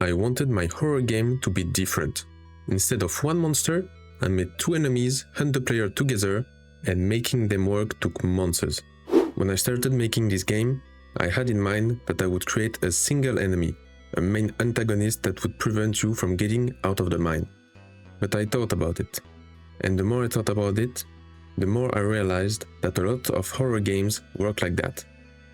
I wanted my horror game to be different. Instead of one monster, I made two enemies hunt the player together, and making them work took months. When I started making this game, I had in mind that I would create a single enemy, a main antagonist that would prevent you from getting out of the mine. But I thought about it, and the more I thought about it, the more I realized that a lot of horror games work like that.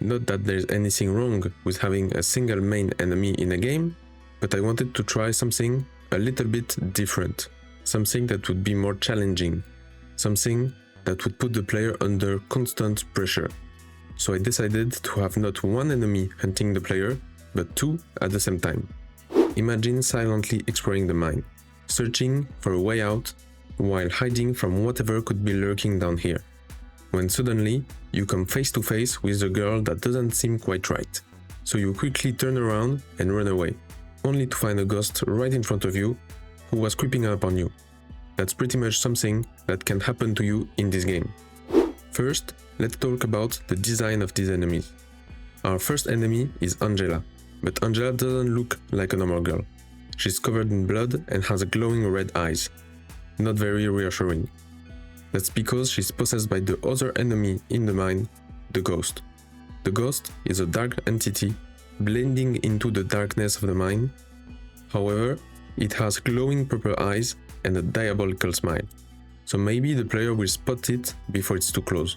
Not that there's anything wrong with having a single main enemy in a game, but I wanted to try something a little bit different, something that would be more challenging, something that would put the player under constant pressure. So I decided to have not one enemy hunting the player, but two at the same time. Imagine silently exploring the mine, searching for a way out, while hiding from whatever could be lurking down here. When suddenly, you come face to face with a girl that doesn't seem quite right. So you quickly turn around and run away, only to find a ghost right in front of you who was creeping up on you. That's pretty much something that can happen to you in this game. First, let's talk about the design of these enemies. Our first enemy is Angela, but Angela doesn't look like a normal girl. She's covered in blood and has glowing red eyes. Not very reassuring. That's because she's possessed by the other enemy in the mine, the ghost. The ghost is a dark entity blending into the darkness of the mine. However, it has glowing purple eyes and a diabolical smile, so maybe the player will spot it before it's too close.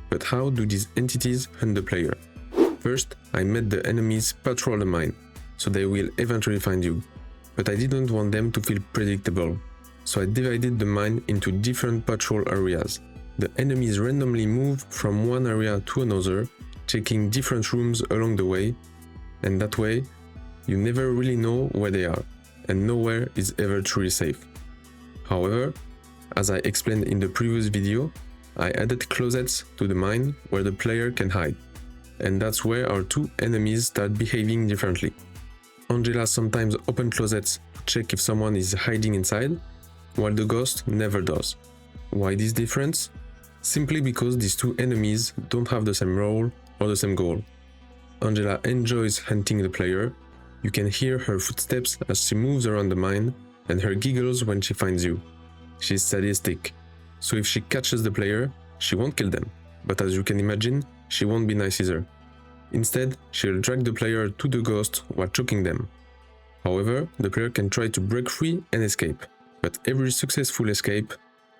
But how do these entities hunt the player? First, I made the enemies patrol the mine, so they will eventually find you. But I didn't want them to feel predictable, so I divided the mine into different patrol areas. The enemies randomly move from one area to another, checking different rooms along the way, and that way, you never really know where they are, and nowhere is ever truly safe. However, as I explained in the previous video, I added closets to the mine where the player can hide, and that's where our two enemies start behaving differently. Angela sometimes opens closets to check if someone is hiding inside, while the ghost never does. Why this difference? Simply because these two enemies don't have the same role or the same goal. Angela enjoys hunting the player. You can hear her footsteps as she moves around the mine, and her giggles when she finds you. She's sadistic, so if she catches the player, she won't kill them, but as you can imagine, she won't be nice either. Instead, she'll drag the player to the ghost while choking them. However, the player can try to break free and escape, but every successful escape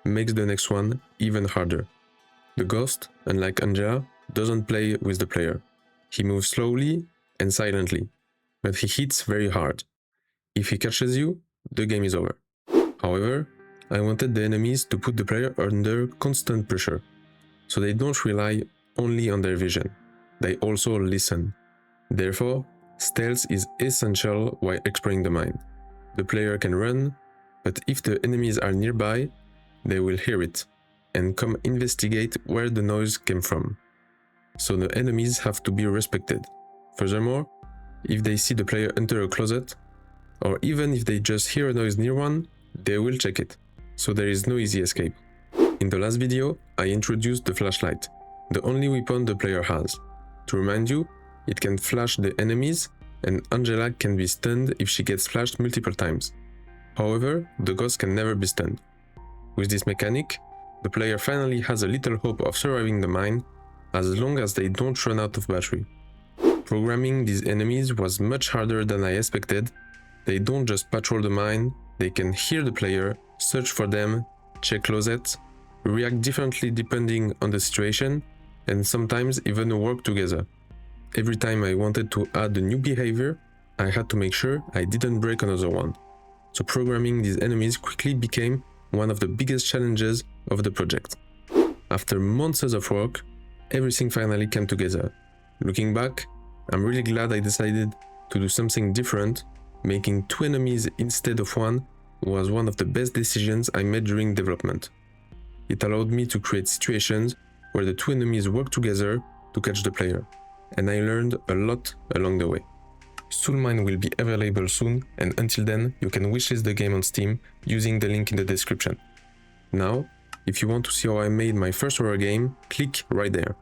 makes the next one even harder. The ghost, unlike Angela, doesn't play with the player. He moves slowly and silently, but he hits very hard. If he catches you, the game is over. However, I wanted the enemies to put the player under constant pressure, so they don't rely only on their vision. They also listen. Therefore, stealth is essential while exploring the mine. The player can run, but if the enemies are nearby, they will hear it and come investigate where the noise came from. So the enemies have to be respected. Furthermore, if they see the player enter a closet, or even if they just hear a noise near one, they will check it, so there is no easy escape. In the last video, I introduced the flashlight, the only weapon the player has. To remind you, it can flash the enemies, and Angela can be stunned if she gets flashed multiple times. However, the ghost can never be stunned. With this mechanic, the player finally has a little hope of surviving the mine, as long as they don't run out of battery. Programming these enemies was much harder than I expected. They don't just patrol the mine, they can hear the player, search for them, check closets, react differently depending on the situation, and sometimes even work together. Every time I wanted to add a new behavior, I had to make sure I didn't break another one. So programming these enemies quickly became one of the biggest challenges of the project. After months of work, everything finally came together. Looking back, I'm really glad I decided to do something different. Making two enemies instead of one was one of the best decisions I made during development. It allowed me to create situations where the two enemies work together to catch the player, and I learned a lot along the way. SOULMINE will be available soon, and until then, you can wishlist the game on Steam using the link in the description. Now, if you want to see how I made my first horror game, click right there.